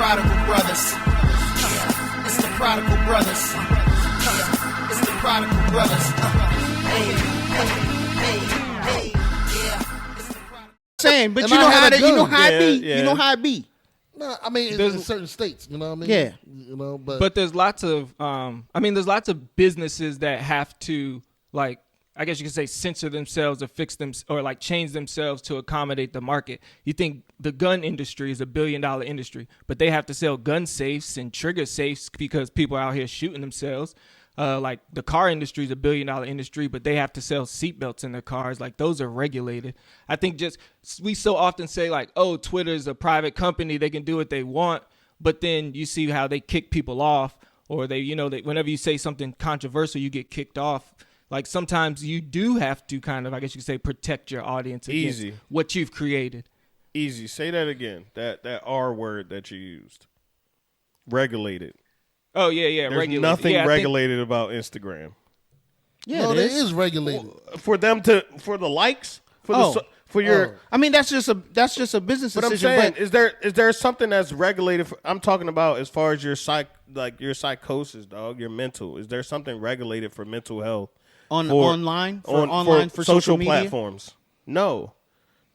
prodigal brothers. It's the prodigal brothers. It's the prodigal brothers. Hey, yeah. It's the prodigal. Saying, but And you I know had how a that, you know gun. how it be. Yeah, You know how it be. No, I mean, in certain states, you know what I mean? Yeah. You know, But there's lots of, there's lots of businesses that have to, like, I guess you could say censor themselves or fix them or like change themselves to accommodate the market. You think the gun industry is $1 billion industry, but they have to sell gun safes and trigger safes because people are out here shooting themselves. Like the car industry is $1 billion industry, but they have to sell seatbelts in their cars. Like those are regulated. I think we so often say like, oh, Twitter is a private company. They can do what they want. But then you see how they kick people off or whenever you say something controversial, you get kicked off. Like sometimes you do have to kind of, I guess you could say, protect your audience against what you've created. Easy. Say that again. That R word that you used. Regulated. Oh, yeah. There's regulated. nothing regulated about Instagram. Yeah, no, it it is regulated. For the likes? For your I mean, that's just a business But I'm decision. saying, is there something that's regulated? I'm talking about as far as your your psychosis, dog, your mental. Is there something regulated for mental health? Online for social media? platforms. No,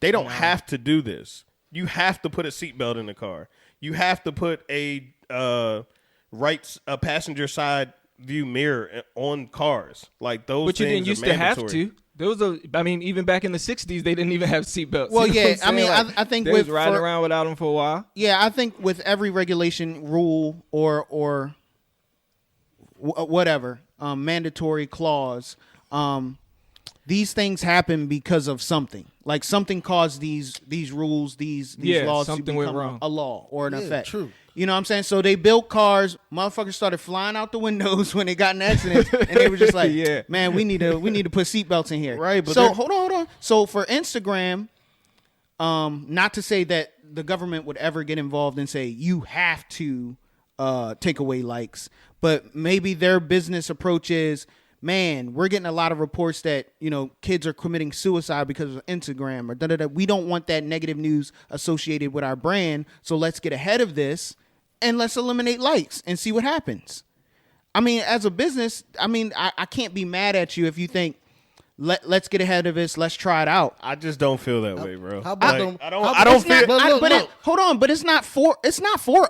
they don't have to do this. You have to put a seatbelt in the car. You have to put a passenger side view mirror on cars. Like those. But you things didn't used to have to. Even back in the 60s, they didn't even have seatbelts. Well, you know yeah, what I'm saying? I think they was riding around without them for a while. Yeah, I think with every regulation, rule, or whatever mandatory clause, these things happen because of something. Like something caused these rules, these laws to something went become wrong. a law or an effect. True. You know what I'm saying? So they built cars. Motherfuckers started flying out the windows when they got in accidents, and they were just like, Yeah. "Man, we need to put seatbelts in here." Right, but so hold on. So for Instagram, not to say that the government would ever get involved and say you have to take away likes, but maybe their business approach is, man, we're getting a lot of reports that, kids are committing suicide because of Instagram or da-da-da. We don't want that negative news associated with our brand, so let's get ahead of this and let's eliminate likes and see what happens. I mean, as a business, I can't be mad at you if you think, let's get ahead of this, let's try it out. I just don't feel that way, bro. How about I don't feel. Hold on, but it's not for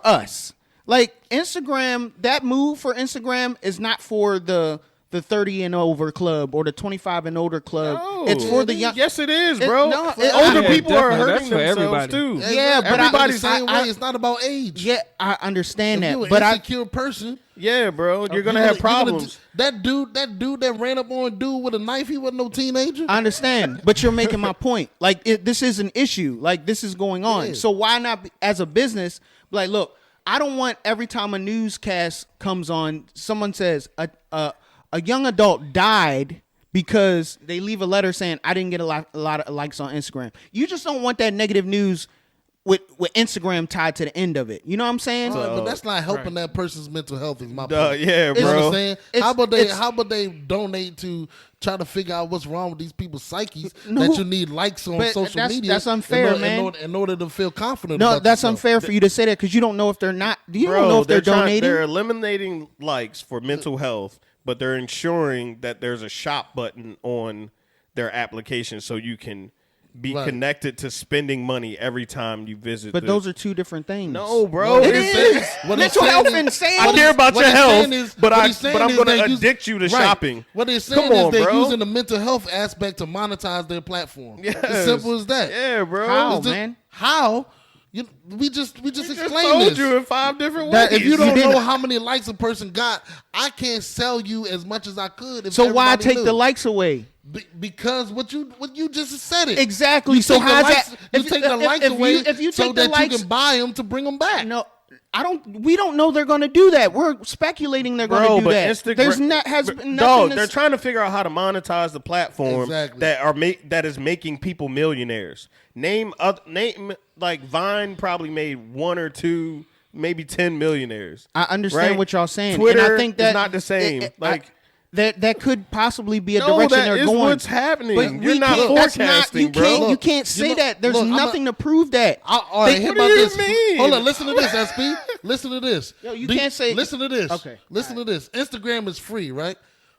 us. Like Instagram, that move for Instagram is not for the 30 and over club or the 25 and older club. No, it's for the young. Yes, it is, bro. older Older Yeah, people are definitely. hurting That's for themselves everybody. too. Yeah, but everybody's the same way. It's not about age. Yeah, I understand If that, you're an but insecure person, Yeah, bro. You're gonna have problems. That dude that ran up on a dude with a knife, he wasn't no teenager. I understand. But you're making my point. Like this is an issue. Like this is going on. Yeah. So why not, as a business, be like, look, I don't want every time a newscast comes on, someone says a young adult died because they leave a letter saying I didn't get a lot of likes on Instagram. You just don't want that negative news with Instagram tied to the end of it. You know what I'm saying? But that's not helping that person's mental health. Is my point. Yeah, You know what I'm bro. saying? How about they donate to try to figure out what's wrong with these people's psyches that you need likes on But social media? that's unfair, in order to feel confident. No, about that's yourself. unfair for you to say that because you don't know if they're not. You Bro, don't know if they're donating. They're eliminating likes for mental health, but they're ensuring that there's a shop button on their application so you can be connected to spending money every time you visit. But those are two different things. No, bro. It is. Mental health and sales. I care about your health, but I'm going to they're addict you to shopping. What they're saying Come on, is they're bro. using the mental health aspect to monetize their platform. Yes. As simple as that. Yeah, bro. How, man? How? We just explained told this. you in 5 different That ways. if you don't know how many likes a person got, I can't sell you as much as I could. If So why everybody take knew. the likes away? Because what you just said it Exactly. You So take the how's likes, that? You take the likes away if you so take the that likes, you can buy them to bring them back. no, I don't. We don't know they're going to do that. We're speculating they're going to do but that. Instagram, There's not has been no. nothing. They're trying to figure out how to monetize the platform Exactly. that is making people millionaires. Name like Vine probably made 1 or 2, maybe 10 millionaires. I understand right? what y'all saying. Twitter and I think that is not the same. that could possibly be a No, direction that they're is going. what's happening. But You're we not can't- that's forecasting, you bro. Can't, you can't say that. There's nothing to prove that. All right, hear What about do you this. mean? Hold on, listen to this, SP. Listen to this. Yo, you can't say- Listen to this. Okay. Listen to this. Instagram is free, right?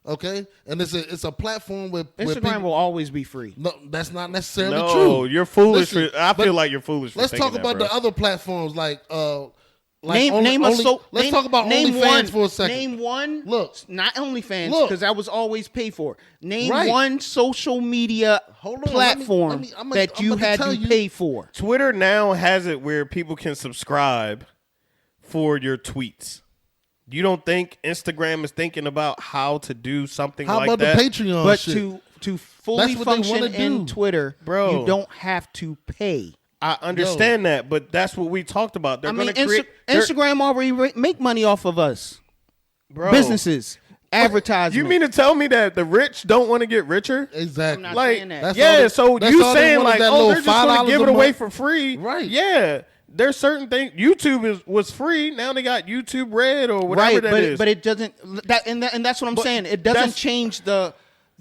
Okay, and it's a platform where Instagram people, will always be free. No, that's not necessarily No, true. you're foolish. Listen, I but feel like you're foolish. For Let's thinking talk that, about bro. the other platforms like Name Let's name talk about name OnlyFans one, for a second. Name one. Look. Not OnlyFans Look. because that was always paid for. Name Right. one social media Hold on, platform let me- I'm that you about to had tell to you. pay for. Twitter now has it where people can subscribe for your tweets. You don't think Instagram is thinking about how to do something How like about that? the Patreon But shit? to fully That's what they function wanna in do. Twitter, Bro. you don't have to pay. I understand that, but that's what we talked about. They're I mean, going to create Instagram already make money off of us. bro. Businesses, advertising. You mean to tell me that the rich don't want to get richer? Exactly. I'm not Like, saying that. That's yeah, all they- so that's you all they saying want is like, that oh, little they're just going $5 to give a it away month. for free, Right. Yeah, there's certain things. YouTube was free. Now they got YouTube Red or whatever right, that but is. but it doesn't. And that's what I'm But saying. It doesn't that's- change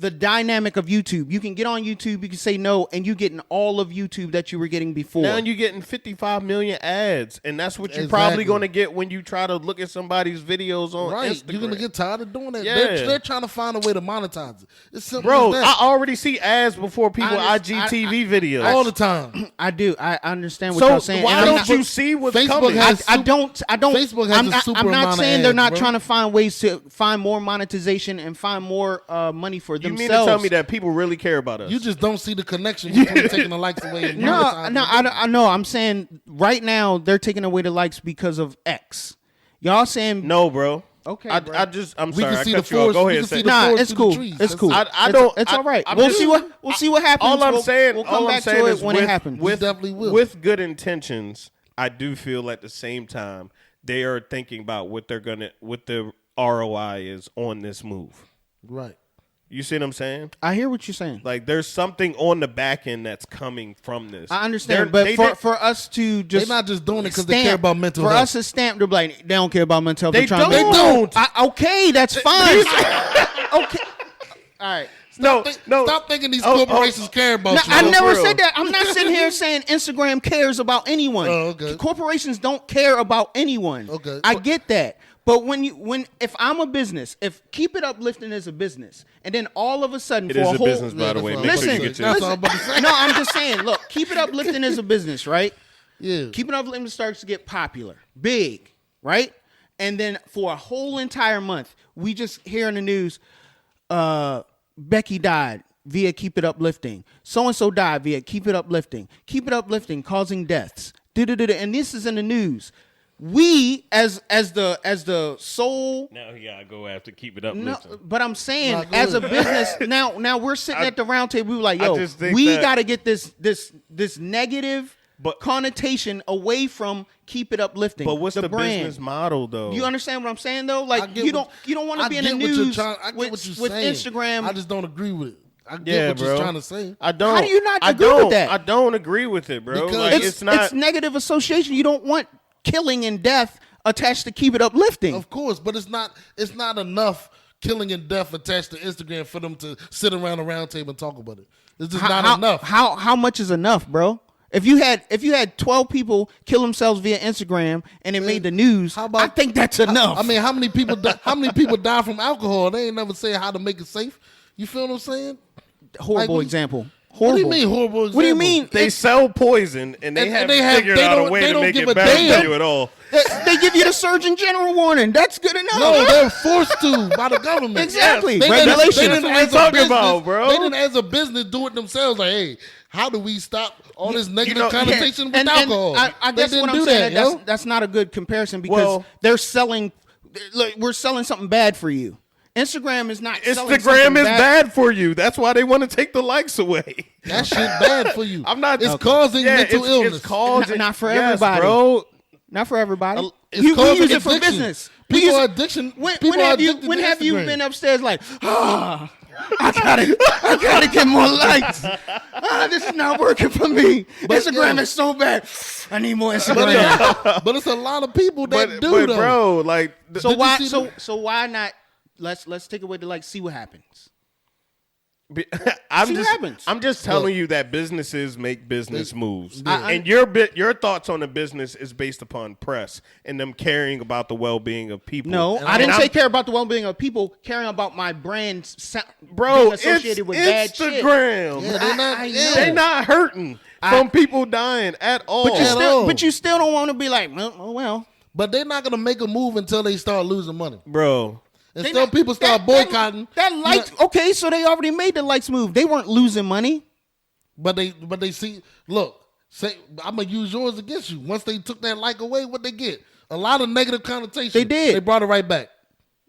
the dynamic of YouTube. You can get on YouTube, you can say no, and you getting all of YouTube that you were getting before. Now you're getting 55 million ads, and that's what you're Exactly. probably going to get when you try to look at somebody's videos on Right, Instagram. you're gonna get tired of doing that. Yeah. They're trying to find a way to monetize it. It's simple Bro, as I that. already see ads before people I IGTV videos. all the time. I do. I understand what so you're saying. why and I'm don't not- you see what's Facebook coming? has- I don't. Facebook has a super I'm not amount of saying they're ads, not bro. trying to find ways to find more monetization and find more money for You themselves. mean to tell me that people really care about us? You just don't see the connection between taking the likes away and No, monetizing no, it. I know. I'm saying right now they're taking away the likes because of X. Y'all saying no, bro. Okay, I'm bro. sorry. We can I see cut the you off. forest. Go we ahead. can Say see it. the Nah, forest it's through cool. the trees. It's cool. I don't. It's all right. I'm We'll just- see what happens. All I'm saying. We'll come all I'm back saying to is it when with, it happens. We definitely will. With good intentions, I do feel at the same time they are thinking about what the ROI is on this move. Right. You see what I'm saying? I hear what you're saying. Like there's something on the back end that's coming from this. I understand, but for us to just They're not just doing it 'cause they care about mental for health. us to stamp, they're like they don't care about mental health. They They're trying to don't. make- They don't. Okay, that's fine. Okay, all right. no. Stop thinking these corporations care about No, you. I bro. never real. said that. I'm not sitting here saying Instagram cares about anyone. Oh, okay. Corporations don't care about anyone. Okay. I get that. But if I'm a business, if Keep It Uplifting is a business, and then all of a sudden It for is a a whole business, by the way. that's Make all sure listen, you get your. That's all I'm about to say. no, I'm just saying. Look, Keep It Uplifting is a business, right? Yeah. Keep It Uplifting starts to get popular, big, right? And then for a whole entire month, we just hear in the news, Becky died via Keep It Uplifting. So and so died via Keep It Uplifting. Keep It Uplifting causing deaths. And this is in the news. We as the sole. Now you gotta go after keep it up. No, Listen. but I'm saying Nah, go as a ahead. business now we're sitting at the round table. We were like, I yo, just think we that- got to get this negative But- connotation away from Keep It Uplifting. But what's the brand. business model though? You understand what I'm saying though? I Like get you what- don't want to I be in the get what you're news trying- I get with, what you're with saying. Instagram. I just don't agree with it. I get Yeah, what bro. you're trying to say. I don't. How do you not I agree with don't, that? I don't agree with it, bro. Because Like, it's not. it's negative association. You don't want killing and death attached to Keep It Uplifting. Of course, but it's not enough killing and death attached to Instagram for them to sit around a round table and talk about it. It's just not enough. How much is enough, bro? If you had 12 people kill themselves via Instagram and it made the news, how about- I think that's enough. I mean, how many people die from alcohol? They ain't never say how to make it safe. You feel what I'm saying? horrible like, example. What Horrible. do you mean horrible example? What do you mean? they sell poison and they And haven't they have- figured they out a don't- way they to don't make give it a better damn. for you at all. They give you the Surgeon General warning. That's good enough. No, they're forced to by the government. Exactly. They Regulation. didn't That's what as we talking a business, about, bro. They didn't as a business do it themselves. Like, hey, how do we stop all this negative know, connotation with And alcohol? I They guess didn't what I'm do saying that, yo. that's not a good comparison because Well- they're selling. Look, we're selling something bad for you. Instagram is not. selling Instagram something is bad for you. That's why they want to take the likes away. That shit bad for you. I'm not. It's causing mental illness. It's causing Not for yes, everybody. bro. Not for everybody. It's We causing use it for addiction. business. People We use are it- addiction. When people are have you addicted when to have you Instagram. been upstairs like, I gotta get more likes. This is not working for me. Instagram yeah. is so bad. I need more Instagram. But it's a lot of people that But do though. bro, like So Did you why see so why not let's take away the likes. See what happens. I'm See what just happens. I'm just telling you that businesses make business moves, I- and your thoughts on the business is based upon press and them caring about the well-being of people. No, I didn't say care about the well-being of people. Caring about my brand, Bro, being associated with bad shit. Instagram. Yeah, they're not. know. They not hurting from people dying at all. But you still don't want to be like, well. But they're not gonna make a move until they start losing money. Bro. Until people start boycotting. That likes okay, so they already made the likes move. They weren't losing money. But they see. Look, say I'm gonna use yours against you. Once they took that like away, what they get? A lot of negative connotation. They did. They brought it right back.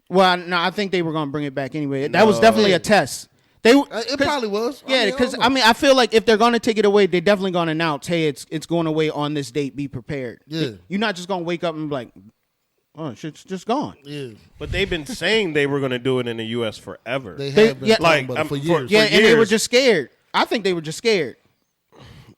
Well, no, I think they were going to bring it back anyway. That was definitely a test. It probably was. Yeah, because I feel like if they're going to take it away, they're definitely going to announce, hey, it's going away on this date. Be prepared. Yeah. You're not just going to wake up and be like, oh, shit's just gone. Yeah, But they've been saying they were going to do it in the U.S. forever. they have been yeah, talking like, about it for for- years. Yeah, and they were years. just scared. I think they were just scared.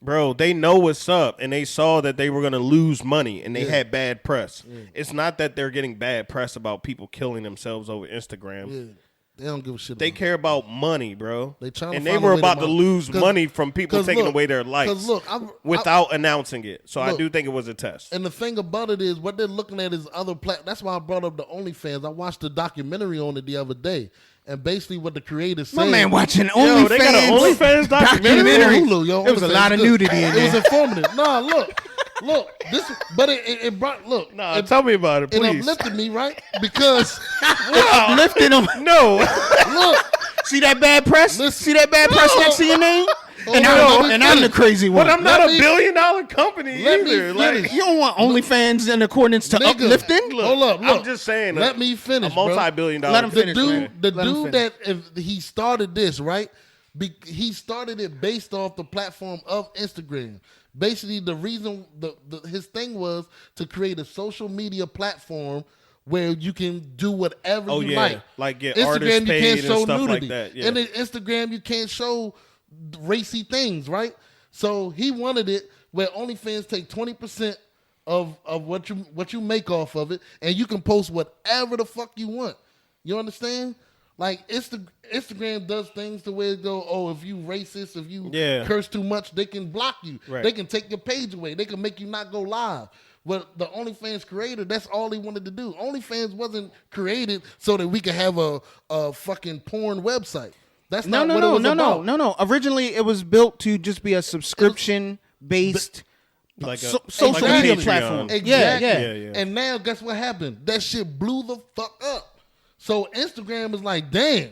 Bro, they know what's up, and they saw that they were going to lose money, and they had bad press. It's not that they're getting bad press about people killing themselves over Instagram. Yeah. They don't give a shit. They about care about money, bro. They trying to and they find a were way to about to mon- lose 'cause- money from people 'cause taking look, away their 'cause likes look, without announcing it. So I look, do think it was a test. And the thing about it is, what they're looking at is other That's why I brought up the OnlyFans. I watched the documentary on it the other day, and basically what the creators My said. man watching Yo, they got an OnlyFans OnlyFans documentary. documentary. Hulu, yo, There was a OnlyFans lot of good. nudity in It was there. informative. No, look, this. But it brought look. Nah, it, tell me about it, it please. uplifted me, right? Because Lifting them. No. look, See that bad press? Listen. See that bad press next to your name? And, no, I'm the crazy one. But I'm not Let a me- billion-dollar company let me either. finish. Like, You don't want OnlyFans in accordance to nigga, uplifting? Hold up, look. I'm just saying. Let me finish, A bro. multi-billion-dollar Let him The finish, man. dude, Let him dude finish. that if he started this right, he started it based off the platform of Instagram. Basically, the reason his thing was to create a social media platform where you can do whatever Oh, you yeah. Like get Instagram, artists you paid can't and show stuff like nudity, that, yeah. and then Instagram you can't show racy things, right? So he wanted it where OnlyFans take 20% of what you make off of it, and you can post whatever the fuck you want. You understand? Like Instagram does things to where it go, oh, if you racist, if you curse too much, they can block you. Right. They can take your page away. They can make you not go live. But the OnlyFans creator, that's all he wanted to do. OnlyFans wasn't created so that we could have a fucking porn website. That's not what it was about. No. Originally, it was built to just be a subscription-based like social like a media Patreon. platform. Exactly. Yeah. And now, guess what happened? That shit blew the fuck up. So Instagram is like, damn.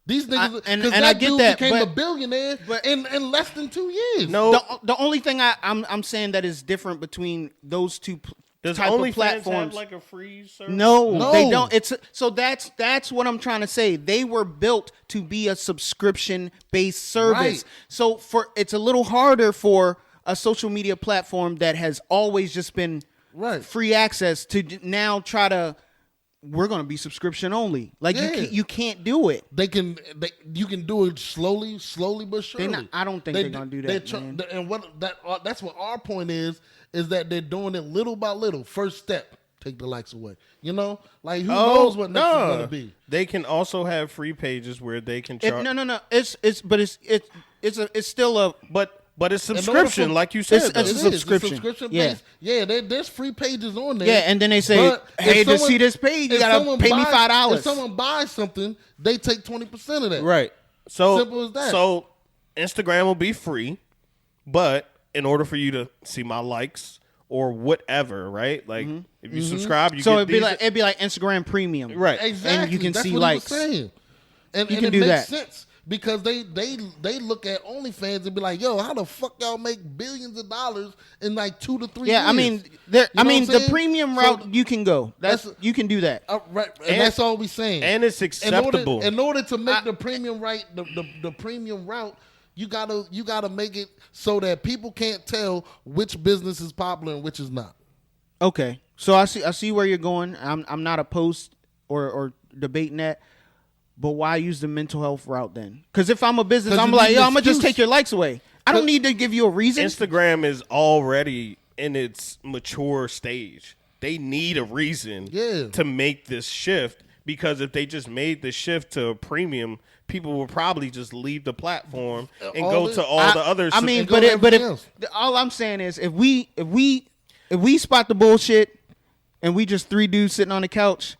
These niggas, and because I that get dude that, became but- a billionaire but- in less than 2 years. No. The only thing I'm saying that is different between those two Does type OnlyFans of platforms. have like a free service? No, they don't. It's so that's what I'm trying to say. They were built to be a subscription based service. Right. So it's a little harder for a social media platform that has always just been Right. free access to now try to. We're going to be subscription only. Like Yeah. you can't do it. You can do it slowly but surely. I don't think they're gonna do that, man. And that's what our point is that they're doing it little by little. First step, take the likes away. You know, like who knows what next is gonna be. They can also have free pages where they can charge. No. It's still a But it's subscription, for- like you said. It's though. a subscription. Yeah. based. Yeah, there's free pages on there. Yeah, and then they say, But if hey, to someone- see this page, you if gotta someone pay me buys- $5. If someone buys something, they take 20% of that. Right. So Simple as that. So Instagram will be free, but in order for you to see my likes or whatever, right? Like if you subscribe, you So get it'd be like Instagram Premium, Right. Exactly. And you can That's see what likes. he was saying. And You can it do makes that. sense because they look at OnlyFans and be like, yo, how the fuck y'all make billions of dollars in like 2 to 3 years? Yeah, I mean, You know what I'm the saying? premium So- route you can go. That's- You can do that. Right, and that's all we saying. and it's acceptable. In order to make the premium the premium route, you gotta make it so that people can't tell which business is popular and which is not. Okay, so I see where you're going. I'm not opposed or debating that. But why use the mental health route then? Because if I'm a business, 'Cause I'm you like, need yo, an I'm gonna just excuse. take your likes away. I don't need to give you a reason. Instagram is already in its mature stage. They need a reason Yeah. to make this shift because if they just made the shift to a premium, people would probably just leave the platform and All go the- to all the others. I mean, and go but to if, everything else. all I'm saying is if we spot the bullshit and we just three dudes sitting on the couch,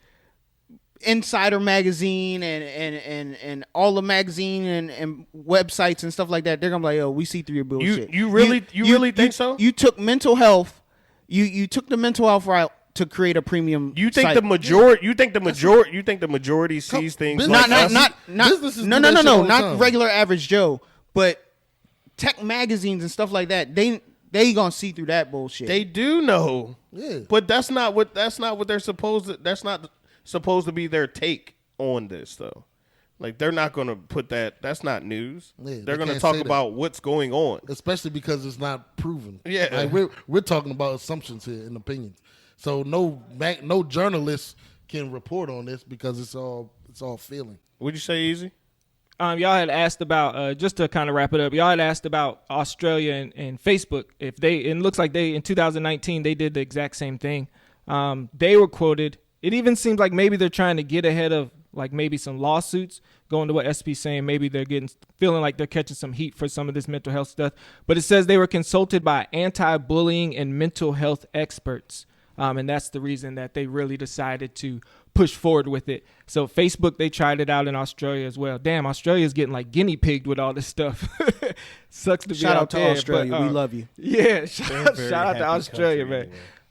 Insider magazine and all the magazine and websites and stuff like that, they're gonna be like, "Yo, we see through your bullshit." You really think so? You took mental health. You took the mental health route to create a premium. You think site. the majority? You think the majority? You think the majority sees things business- like us? not Businesses no do no that no shit no all the not time. regular average Joe, but tech magazines and stuff like that. They gonna see through that bullshit. They do know. Yeah. But that's not what they're supposed to. That's not supposed to be their take on this though. Like they're not going to put that. That's not news. Yeah, they're they going to can't talk say that. about what's going on. Especially because it's not proven. Yeah. Like we're talking about assumptions here and opinions. So no journalist can report on this because it's all feeling. Would you say Easy? Y'all had asked about just to kind of wrap it up. Y'all had asked about Australia and Facebook. If it looks like they in 2019 they did the exact same thing. They were quoted. It even seems like maybe they're trying to get ahead of like maybe some lawsuits. Going to what SP's saying, maybe they're feeling like they're catching some heat for some of this mental health stuff. But it says they were consulted by anti-bullying and mental health experts. And that's the reason that they really decided to push forward with it. So Facebook, they tried it out in Australia as well. Damn, Australia's getting like guinea pigged with all this stuff. Sucks to be Shout out to there, Australia. but, We love you. Yeah, shout out to happy Australia, country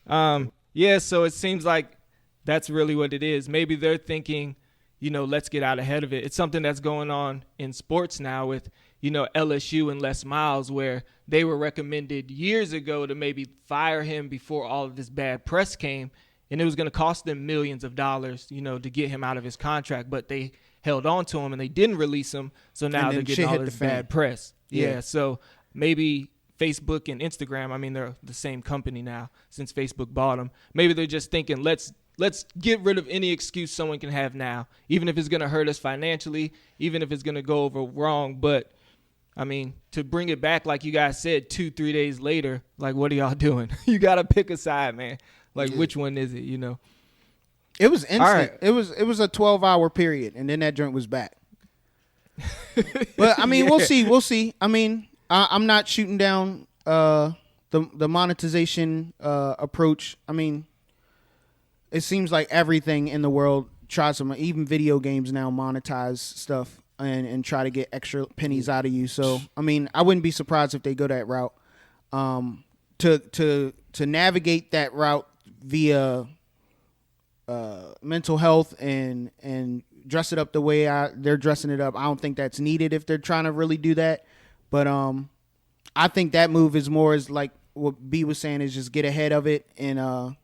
man. Yeah, so it seems like that's really what it is. Maybe they're thinking, let's get out ahead of it. It's something that's going on in sports now with, LSU and Les Miles, where they were recommended years ago to maybe fire him before all of this bad press came. And it was going to cost them millions of dollars, to get him out of his contract. But they held on to him and they didn't release him. So now And they're then getting shit all hit this the fan. bad press. Yeah. Yeah, so maybe Facebook and Instagram, I mean, they're the same company now since Facebook bought them. Maybe they're just thinking, let's get rid of any excuse someone can have now, even if it's going to hurt us financially, even if it's going to go over wrong. But, I mean, to bring it back, like you guys said, 2-3 days later, like, what are y'all doing? You got to pick a side, man. Like, which one is it, It was instant. right. It was a 12-hour period, and then that joint was back. But I mean, we'll see. I mean, I'm not shooting down the monetization approach. I mean, it seems like everything in the world tries to, even video games now monetize stuff and try to get extra pennies out of you. So I mean, I wouldn't be surprised if they go that route. To navigate that route via mental health and dress it up the way they're dressing it up, I don't think that's needed if they're trying to really do that. But I think that move is more as like what B was saying, is just get ahead of it and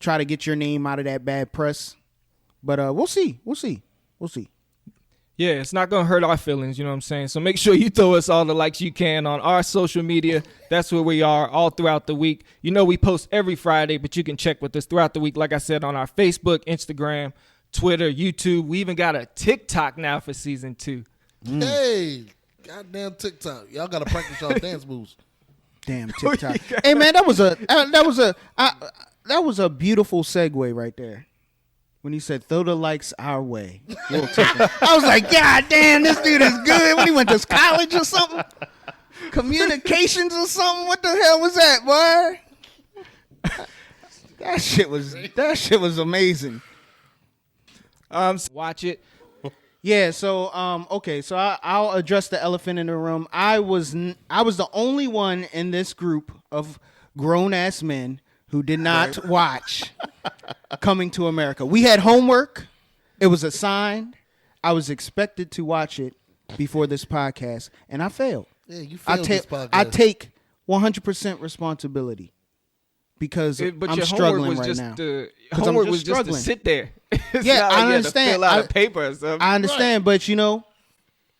try to get your name out of that bad press. But we'll see. Yeah, it's not going to hurt our feelings, you know what I'm saying? So make sure you throw us all the likes you can on our social media. That's where we are all throughout the week. We post every Friday, but you can check with us throughout the week, like I said, on our Facebook, Instagram, Twitter, YouTube. We even got a TikTok now for season 2. Hey, goddamn TikTok. Y'all got to practice y'all dance moves. Damn TikTok. Hey man, that was a beautiful segue right there. When he said, throw the likes our way. We'll take it. I was like, God damn, this dude is good. When he went to college or something? Communications or something? What the hell was that, boy? That shit was amazing. Watch it. Yeah, so okay, so I'll address the elephant in the room. I was the only one in this group of grown-ass men who did not watch Coming to America. We had homework. It was assigned. I was expected to watch it before this podcast, and I failed. Yeah, you failed this podcast. I take 100% responsibility because But I'm your struggling homework was right just now. homework I'm was just to struggling. sit there. It's Yeah, not like I you had to understand. fill out a paper or something. I understand, but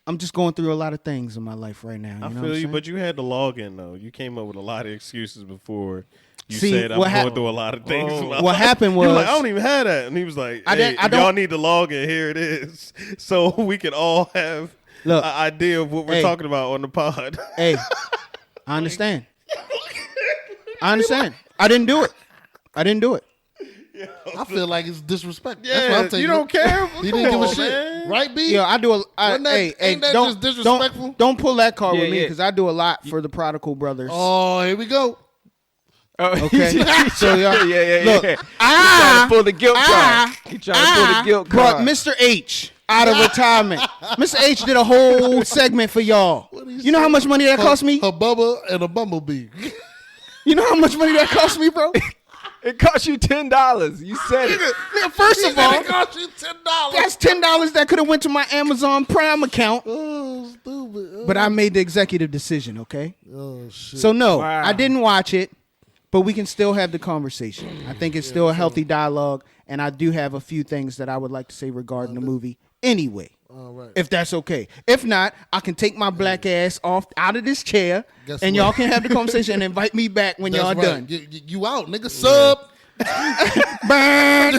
I'm just going through a lot of things in my life right now. I know what feel I'm you, saying? but you had to log in though. You came up with a lot of excuses before. You See, said I'm what going through a lot of things. in my What life." happened You were like, was- I don't even have that, and he was like, I hey, didn't- I if y'all don't- need to log in. Here it is, so we can all have Look, an idea of what we're hey. talking about on the pod. Hey, I understand. I didn't do it. I feel like it's disrespectful. Yeah, That's what I'm taking you don't care? He didn't give a Come on, shit, man. right, B? Yeah, I do. Wasn't that- ain't that just disrespectful? Don't pull that card with me Yeah. because I do a lot for the Prodigal Brothers. Oh, here we go. Oh, Okay, so y'all, yeah. look, He trying to pull the guilt card. He trying to pull the guilt brought card. Mr. H out of retirement. Mr. H did a whole segment for y'all. You know how much money that cost me? A bubba and a bumblebee. You know how much money that cost me, bro? It cost you $10. You said it. Nigga, first of all, It cost you $10. that's $10 that could have went to my Amazon Prime account. Oh, stupid. Oh, But I made the executive decision, okay? oh, shit. So no, Wow. I didn't watch it, but we can still have the conversation. I think it's still a healthy dialogue, and I do have a few things that I would like to say regarding the movie anyway. All right. If that's okay. If not, I can take my black ass out of this chair, Guess and what? y'all can have the conversation and invite me back when That's y'all right. done. You out, nigga. Sub. Burn.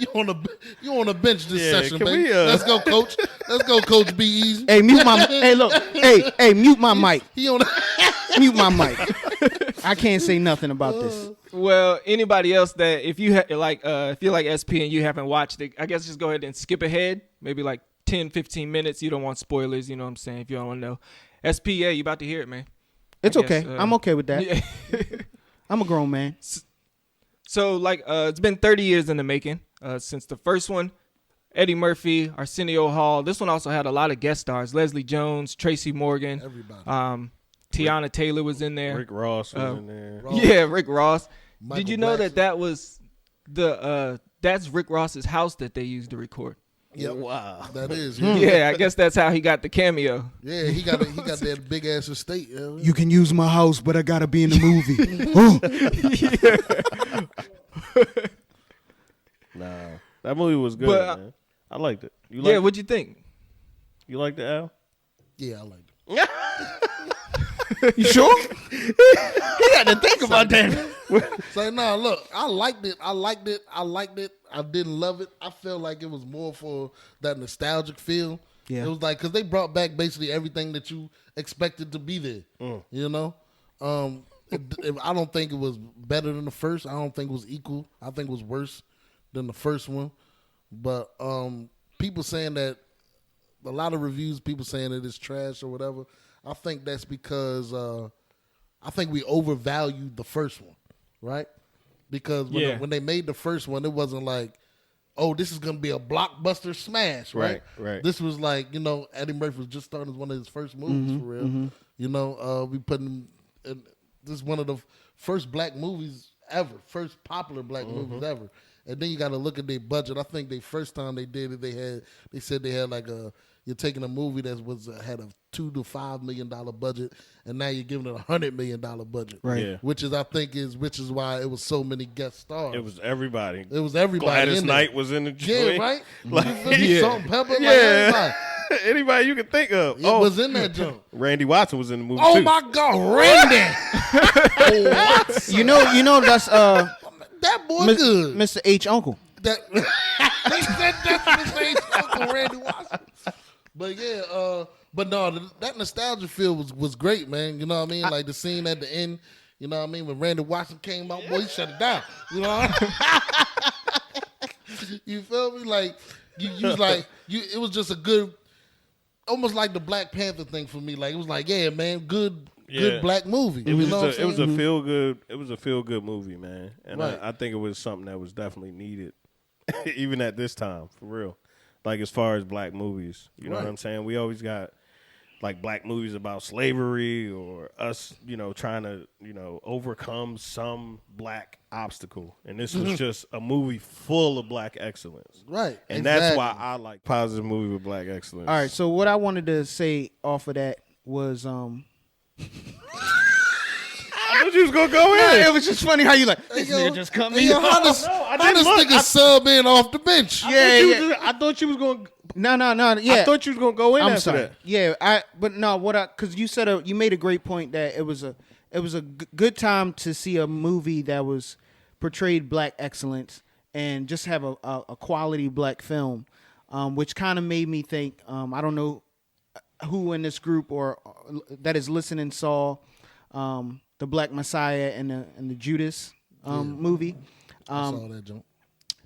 You on the bench this Yeah, session, can baby. we, Let's go, coach. Let's go, coach. Be easy. Hey, mute my. Hey, look. Hey, mute my mic. He on. Mute my mic. I can't say nothing about this. Well, anybody else that if you if you're like SP and you haven't watched it, I guess just go ahead and skip ahead. Maybe like 10, 15 minutes. You don't want spoilers. You know what I'm saying? If you don't want to know. SP, yeah, you about to hear it, man. It's I guess, okay. I'm okay with that. Yeah. I'm a grown man. So it's been 30 years in the making since the first one. Eddie Murphy, Arsenio Hall. This one also had a lot of guest stars. Leslie Jones, Tracy Morgan. Everybody. Tiana Taylor was in there. Rick Ross was in there. Ross. Yeah, Rick Ross. Michael Did you know Blackson. that was that's Rick Ross's house that they used to record? Yep. Wow. That is. Yeah, I guess that's how he got the cameo. Yeah, he got that big ass estate. Yeah. You can use my house, but I gotta be in the movie. Nah, that movie was good, But, man. I liked it. You Yeah, liked what'd you think? You liked it, Al? Yeah, I like it. You sure? He had to think about that. Say, nah, look, I liked it. I didn't love it. I felt like it was more for that nostalgic feel. Yeah. It was like, because they brought back basically everything that you expected to be there. You know? I don't think it was better than the first. I don't think it was equal. I think it was worse than the first one. But people saying that, a lot of reviews, people saying that it's trash or whatever. I think that's because I think we overvalued the first one, right? Because when they made the first one, it wasn't like, oh, this is going to be a blockbuster smash, right? Right. This was like, Eddie Murphy was just starting as one of his first movies for real. You know, we put him in, this is one of the first black movies ever, first popular black movies ever. And then you got to look at their budget. I think the first time they did it, they said they had like you're taking a movie that had a $2 to $5 million budget, and now you're giving it $100 million budget, Right. Yeah. Which is why it was so many guest stars. It was everybody. in Gladys there. Knight was in the Yeah, joint. right. Like, You feel me? Salt and pepper, like Yeah. everybody. Anybody you can think of. It was in that joint. Randy Watson was in the movie Oh too. my God, Randy! Oh, what? You know that's That boy good. Mr. H uncle. That they said that's his name, Uncle Randy Watson. But yeah, but no, that nostalgia feel was great, man. You know what I mean? Like the scene at the end. You know what I mean? When Randy Watson came out, boy, he shut it down. You know what I mean? You feel me? Like you was like it was just a good, almost like the Black Panther thing for me. Like it was like, yeah, man, good black movie. It was you know what I'm it was a saying? feel good. It was a feel good movie, man. And Right. I think it was something that was definitely needed, even at this time, for real. Like as far as black movies, you know what Right. I'm saying? We always got like black movies about slavery or us, trying to, overcome some black obstacle. And this was just a movie full of black excellence. Right. And that's exactly. why I like positive movie with black excellence. All right, so what I wanted to say off of that was I thought you was gonna go in. it was just funny how you like this Yo, nigga just come hey, in. yo, how this nigga sub in off the bench? I thought you was gonna. No, yeah. I thought you was gonna go in I'm after sorry. that. Yeah, because you said you made a great point that it was a good time to see a movie that was portrayed black excellence and just have a quality black film, which kind of made me think. I don't know who in this group or that is listening saw the Black Messiah and the Judas movie. I saw that jump.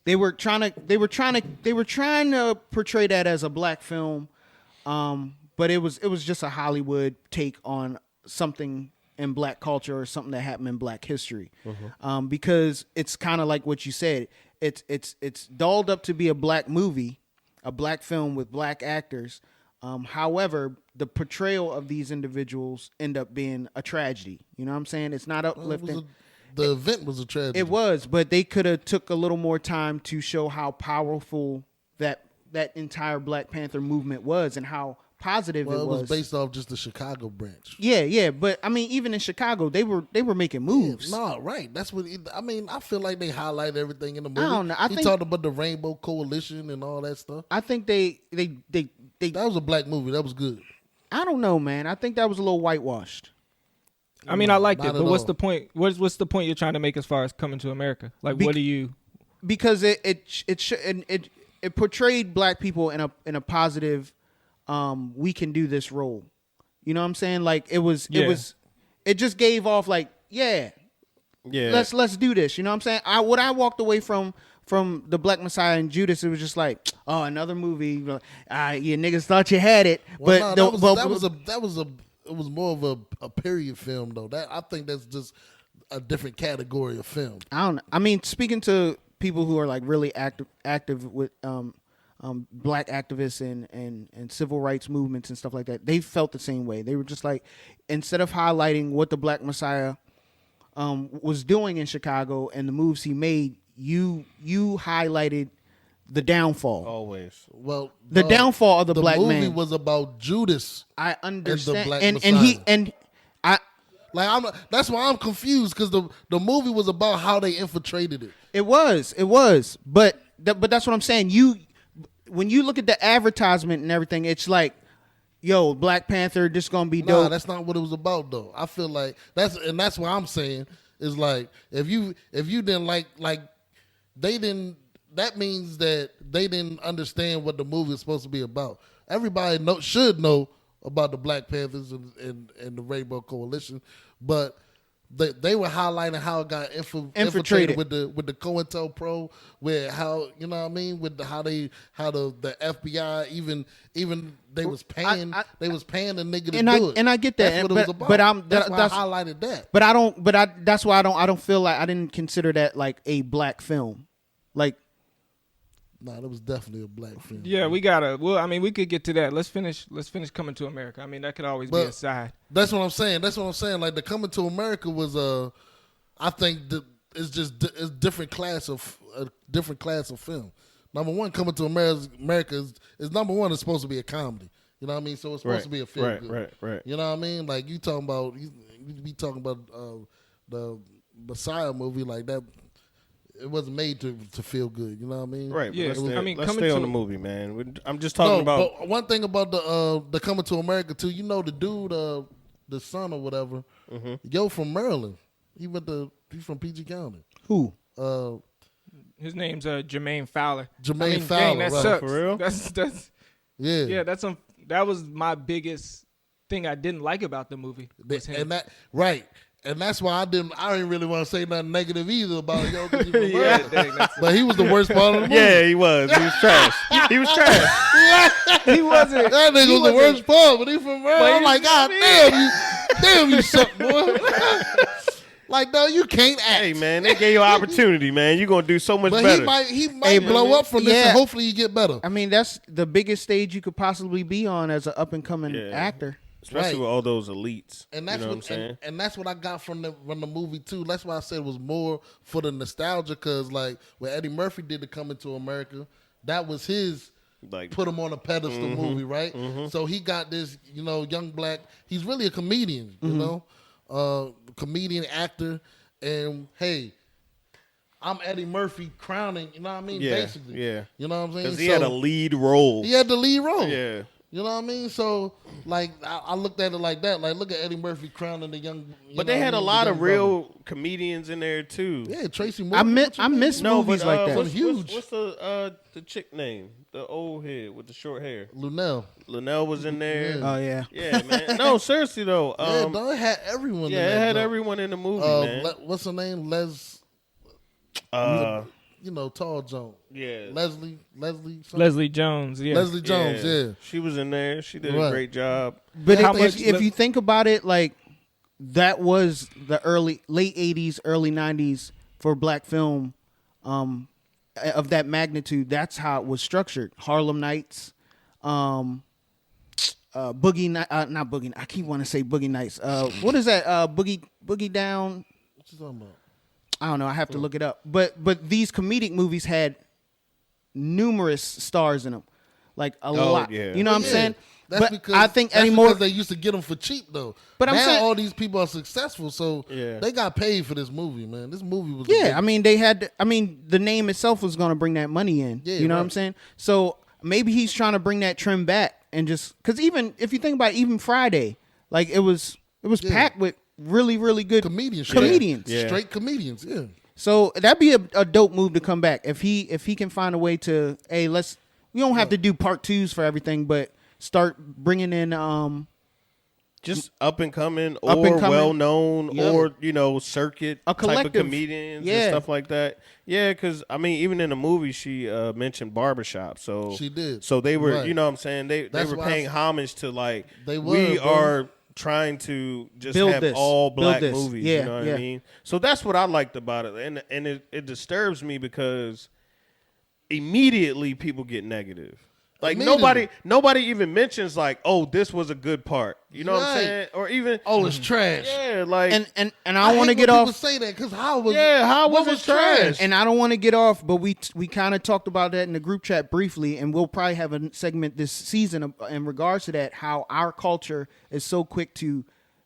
They were trying to portray that as a black film, but it was just a Hollywood take on something in black culture or something that happened in black history. Because it's kind of like what you said. It's dolled up to be a black movie, a black film with black actors. However, the portrayal of these individuals end up being a tragedy. You know what I'm saying? It's not uplifting. The event was a tragedy. It was, but they could have took a little more time to show how powerful that entire Black Panther movement was and how positive it was. It was based off just the Chicago branch. Yeah, but I mean, even in Chicago, they were making moves. Right. That's what I feel like they highlight everything in the movie. I don't know. He talked about the Rainbow Coalition and all that stuff. I think they That was a black movie. That was good. I don't know, man. I think that was a little whitewashed. I mean, I liked it, Not but at what's all. the point? What's the point you're trying to make as far as Coming to America? Like, what do you? Because it portrayed black people in a positive, we can do this role. You know what I'm saying? Like it just gave off like, yeah, let's do this. You know what I'm saying? I walked away from the Black Messiah and Judas, it was just like, oh, another movie. You niggas thought you had it, but it was more of a period film though. That I think that's just a different category of film. I don't know. I mean, speaking to people who are like really active with black activists and civil rights movements and stuff like that, they felt the same way. They were just like, instead of highlighting what the Black Messiah was doing in Chicago and the moves he made, you highlighted the downfall. Always. Well, the downfall of the black man. The movie was about Judas. I understand, and the Black and Messiah. That's why I'm confused because the movie was about how they infiltrated it. It was, but that's what I'm saying. When you look at the advertisement and everything, it's like, yo, Black Panther, this gonna be dope. Nah, that's not what it was about though. I feel like that's what I'm saying is like if you didn't like they didn't. That means that they didn't understand what the movie is supposed to be about. Everybody should know about the Black Panthers and the Rainbow Coalition, but they were highlighting how it got infiltrated with the COINTELPRO, where how you know what I mean with how the FBI even they was paying the nigga to do it. And I get that, That's what it was about. but that's why I highlighted that. But that's why I don't feel like I didn't consider that like a black film, like. Nah, that was definitely a black film. Yeah, we gotta. Well, I mean, we could get to that. Let's finish Coming to America. I mean, that could always be a side. That's what I'm saying. Like the Coming to America was I think it's different class of film. Number one, Coming to America is number one. It's supposed to be a comedy. You know what I mean? So it's supposed to be a feel good. Right. You know what I mean? Like you be talking about the Messiah movie like that. It wasn't made to feel good, you know what I mean? Right. Yeah, Let's Coming stay on to- the movie, man. I'm just talking about. But one thing about the Coming to America too, you know the dude, the son or whatever, yo from Maryland. He's from PG County. Who? His name's Jermaine Fowler. Jermaine Fowler, dang, that right. sucks. For real? That's Yeah, that was my biggest thing I didn't like about the movie. Was him. And that's why I didn't really want to say nothing negative either about yo. 'Cause he from Yeah, Maryland. dang, that's- But he was the worst part of the movie. Yeah, he was. He was trash. He was trash. he wasn't. That nigga was the worst part, but he from Maryland. I'm like, God damn you suck, boy. Like, no, you can't act. Hey, man, they gave you an opportunity, man. You're gonna do so much But better. he might blow up from this, Yeah. and hopefully you get better. I mean, that's the biggest stage you could possibly be on as an up and coming actor. Especially Right. with all those elites. And that's you know what I'm saying. and that's what I got from the movie too. That's why I said it was more for the nostalgia, because like when Eddie Murphy did the Coming to America, that was his Like, put him on a pedestal movie, right? So he got this, young black. He's really a comedian, comedian actor, and hey, I'm Eddie Murphy crowning. You know what I mean? Yeah, Basically, yeah. You know what I'm saying? because he had a lead role. He had the lead role. Yeah. You know what I mean? So, like, I looked at it like that. Like, look at Eddie Murphy crowning the young. But they had a lot of real comedians in there too. Yeah, Tracy Morgan. I miss movies like that. What's, Huge. What's the chick name? The old head with the short hair. Lunell. Was in there. Oh yeah. Yeah, man. No, seriously though. Yeah, dog, it had everyone. Yeah, in it that had joint. everyone in the movie, man. What's her name? You know, tall Joan. Yeah. Leslie. Something? Leslie Jones. Yeah. Leslie Jones. Yeah. She was in there. She did a Right. great job. But How if, much- if you think about it, like that was the late '80s, early '90s for black film of that magnitude. That's how it was structured. Harlem Nights, Boogie Night, not Boogie. I keep wanting to say Boogie Nights. What is that? Boogie Down. What you talking about? I don't know. I have to look it up. But these comedic movies had numerous stars in them, like a lot. yeah. You know what I'm Yeah. saying? That's but because I think that's anymore. because they used to get them for cheap though. But I'm now saying- all these people are successful, so Yeah. they got paid for this movie, man. This movie was Yeah, I mean they had. I mean the name itself was going to bring that money in. Yeah, you know what I'm right. saying? So maybe he's trying to bring that trend back and just because even if you think about it, even Friday, like it was packed with really good comedians, comedians. Yeah. straight comedians. Yeah, So that'd be a dope move to come back if he can find a way to we don't have to do part 2s for everything, but start bringing in Just up and coming Up or and coming. well known Yep. or circuit A type of collective. comedians Yeah. and stuff like that. Yeah, because I mean, even in the movie, she mentioned barbershop. So She did. So they were, Right. you know, what I'm saying they That's were why I paying s- homage to like They were, we bro. are trying to just Build have this. all Build black this. movies. Yeah, you know what yeah. I mean? So that's what I liked about it, and it disturbs me because immediately people get negative. Like Immediately. nobody even mentions like, oh, this was a good part. You know what I'm Right. saying? Or even oh, it's trash. yeah, like and I want to hate get when off. people say that because how was how was it trash? And I don't want to get off, but we kind of talked about that in the group chat briefly, and we'll probably have a segment this season in regards to that. How our culture is so quick to,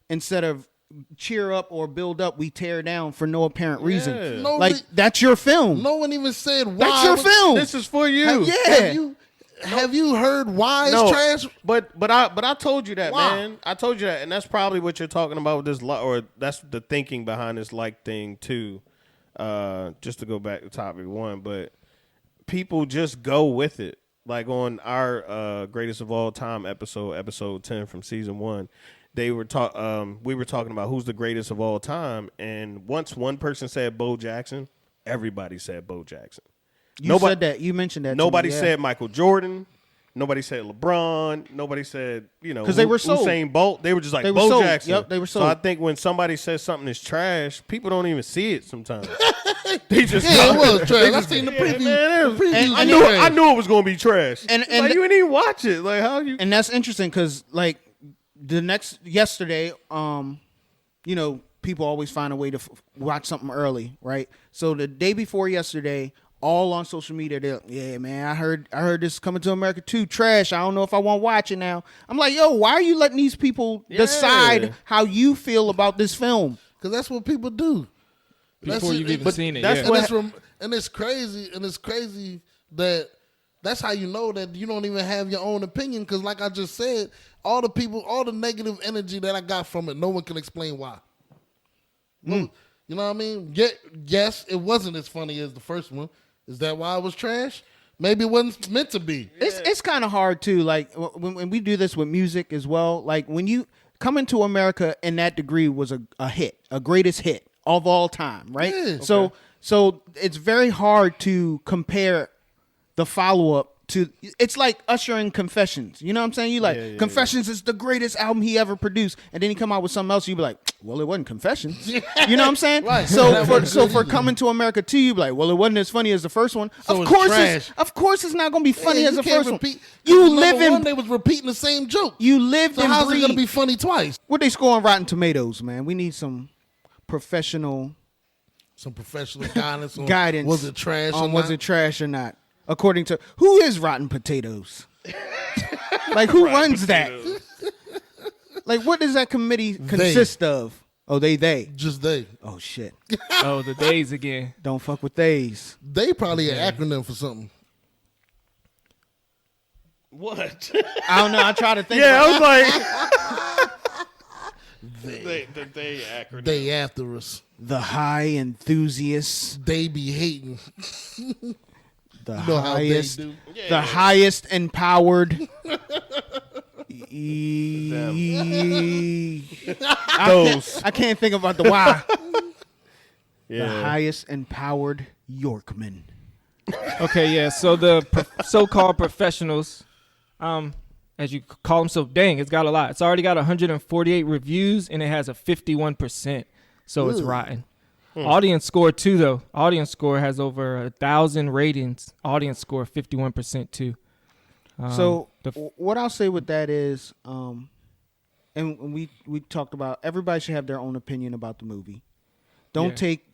instead of cheer up or build up, we tear down for no apparent reason. No Like re- that's your film. No one even said why. That's your was- film. This is for you. Yeah. Have you heard why it's No, trash? but I told you that, Why? man. I told you that, and that's probably what you're talking about with this, or that's the thinking behind this like thing too. Just to go back to topic one, but people just go with it. Like on our greatest of all time episode 10 from season 1, we were talking about who's the greatest of all time, and once one person said Bo Jackson, everybody said Bo Jackson. You said that. You mentioned that. to me, Nobody yeah. said Michael Jordan. Nobody said LeBron. Nobody said, 'Cause they were sold. Usain Bolt. They were just like They were Bo sold. Jackson. Yep, they were So sold. I think when somebody says something is trash, people don't even see it sometimes. They just Yeah, it was they trash. I just- seen the yeah, preview. man, it was- The preview and- was I trash. knew it was going to be trash. And- Like, you didn't even watch it. Like how you? And that's interesting because like yesterday, people always find a way to watch something early, right? So the day before yesterday, all on social media, they're like, yeah, man, I heard this Coming to America 2 trash. I don't know if I want to watch it now. I'm like, yo, why are you letting these people decide how you feel about this film? Because that's what people do. Before you've even seen it. that's Yeah. what- And it's crazy that that's how you know that you don't even have your own opinion. Because like I just said, all the negative energy that I got from it, no one can explain why. You know what I mean? Yes, it wasn't as funny as the first one. Is that why it was trash? Maybe it wasn't meant to be. It's kind of hard too. Like when we do this with music as well. Like when you Coming to America in that degree was a hit, a greatest hit of all time, right? Yeah. So it's very hard to compare the follow up to. It's like Usher and Confessions. You know what I'm saying? You like Confessions is the greatest album he ever produced, and then he come out with something else. You be like, well, it wasn't Confessions. You know what I'm saying? Right. So That for wasn't good either. Coming to America 2, you be like, well, it wasn't as funny as the first one. So of it's trash. course, it's not going to be funny Yeah, as you the can't first repeat. one. You Number live in one, they was repeating the same joke. you lived So and how's it breathed. gonna be funny twice? What they score on Rotten Tomatoes, man? We need some professional Some professional guidance. On guidance. Was it trash? On or was not? it trash or not? According to who is Rotten Potatoes? Like who runs that? Like what does that committee consist of? Oh, they. Just they. Oh shit! Oh, the days again. Don't fuck with theys. They probably an acronym for something. What? I don't know. I try to think. Yeah, about I was like, They. they acronym. They after us. the high enthusiasts, They be hating. the You know how they highest, do. the highest empowered. Those. I can't think about the why. Yeah. The highest empowered Yorkman. Okay, yeah. So the so-called professionals, as you call them, so dang, it's got a lot. It's already got 148 reviews and it has a 51%. So it's rotten. Audience score too, though. Audience score has over 1,000 ratings. Audience score 51% too. So what I'll say with that is, and we talked about everybody should have their own opinion about the movie. Don't take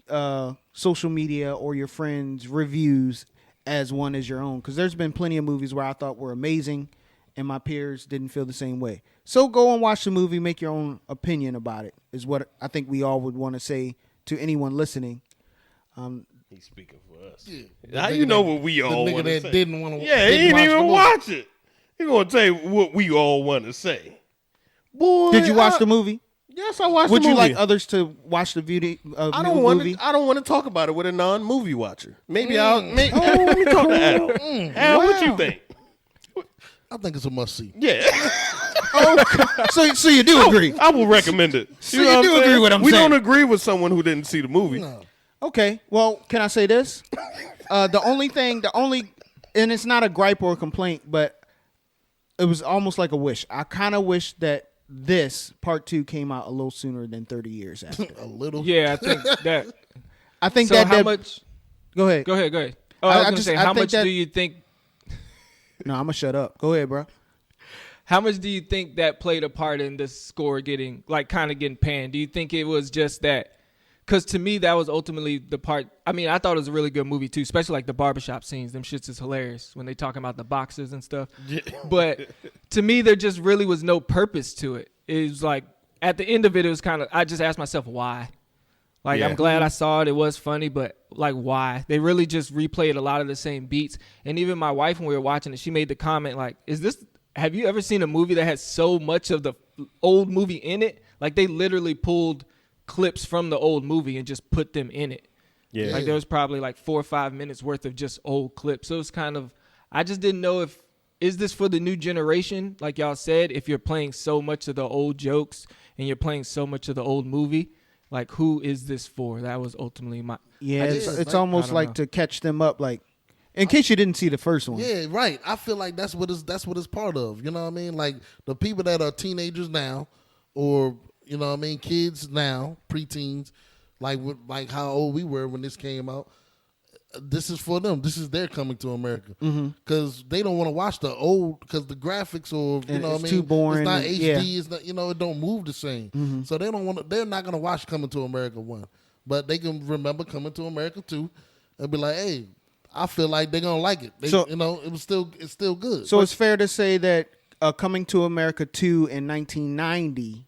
social media or your friends' reviews as one as your own, because there's been plenty of movies where I thought were amazing and my peers didn't feel the same way. So go and watch the movie, make your own opinion about it, is what I think we all would want to say to anyone listening. He's speaking for us. Yeah. How you know what we all the want nigga to that say? didn't want to. Yeah, he didn't even watch it. He gonna tell you what we all want to say. Boy, Did you watch the movie? Yes, I watched. Would the you movie. like others to watch the movie? I don't want to. I don't want to talk about it with a non-movie watcher. Maybe I'll. Let me talk to Al. Al, what you think? I think it's a must see. Yeah. So you do agree? I will recommend it. So you do agree with what I'm we saying? don't agree with someone who didn't see the movie. No. Okay. Well, can I say this? The only, and it's not a gripe or a complaint, but it was almost like a wish. I kind of wish that this part 2 came out a little sooner than 30 years after. A little. Yeah, I think that. I think So that. how much? Go ahead. Go ahead. Oh, I was gonna say, how much that- do you think? No, I'm gonna shut up. Go ahead, bro. How much do you think that played a part in the score getting kind of getting panned? Do you think it was just that? Because to me, that was ultimately the part. I mean, I thought it was a really good movie too, especially like the barbershop scenes. Them shits is hilarious when they talking about the boxes and stuff. Yeah. But to me, there just really was no purpose to it. It was like at the end of it, it was kind of. I just asked myself why. Like, I'm glad I saw it. It was funny, but like, why? They really just replayed a lot of the same beats. And even my wife, when we were watching it, she made the comment like, have you ever seen a movie that has so much of the old movie in it? Like, they literally pulled clips from the old movie and just put them in it. Yeah. Like, there was probably like 4 or 5 minutes worth of just old clips. So it's kind of, I just didn't know is this for the new generation? Like y'all said, if you're playing so much of the old jokes and you're playing so much of the old movie, like, who is this for? That was ultimately my... Yeah, it's almost like to catch them up, like, in case you didn't see the first one. Yeah, right. I feel like that's what it's part of. You know what I mean? Like, the people that are teenagers now, or, you know what I mean, kids now, preteens, like how old we were when this came out. This is for them. This is their coming to America, because they don't want to watch the old, because the graphics, or you know what I mean, too boring. It's not HD. Yeah. It's not, it don't move the same. So they don't want to. They're not going to watch Coming to America 1, but they can remember Coming to America 2, and be like, hey, I feel like they're gonna like it. It's still good. So it's fair to say that Coming to America 2 in 1990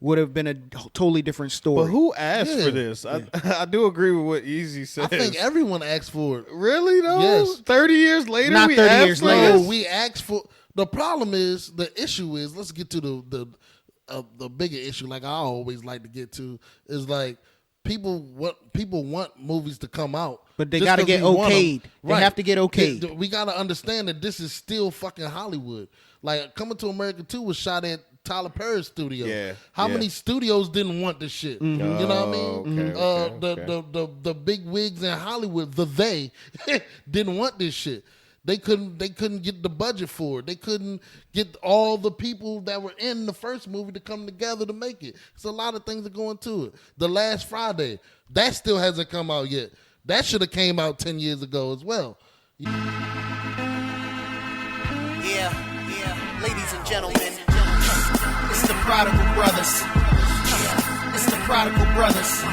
would have been a totally different story. But who asked for this? I do agree with what Easy says. I think everyone asked for it. Really though? Yes. 30 years later, Not we 30 asked years for later. this? No, we asked for. The problem is, the issue is, let's get to the bigger issue. Like I always like to get to is like people want movies to come out, but they got to get okayed. They have to get okayed. We got to understand that this is still fucking Hollywood. Like Coming to America 2 was shot at Tyler Perry's studio. Yeah. How many studios didn't want this shit? You know what I mean? Okay. The big wigs in Hollywood, they didn't want this shit. They couldn't get the budget for it. They couldn't get all the people that were in the first movie to come together to make it. It's a lot of things that go into it. The Last Friday, that still hasn't come out yet. That should have came out 10 years ago as well. Yeah, ladies and gentlemen, it's the Prodigal Brothers. It's the Prodigal Brothers.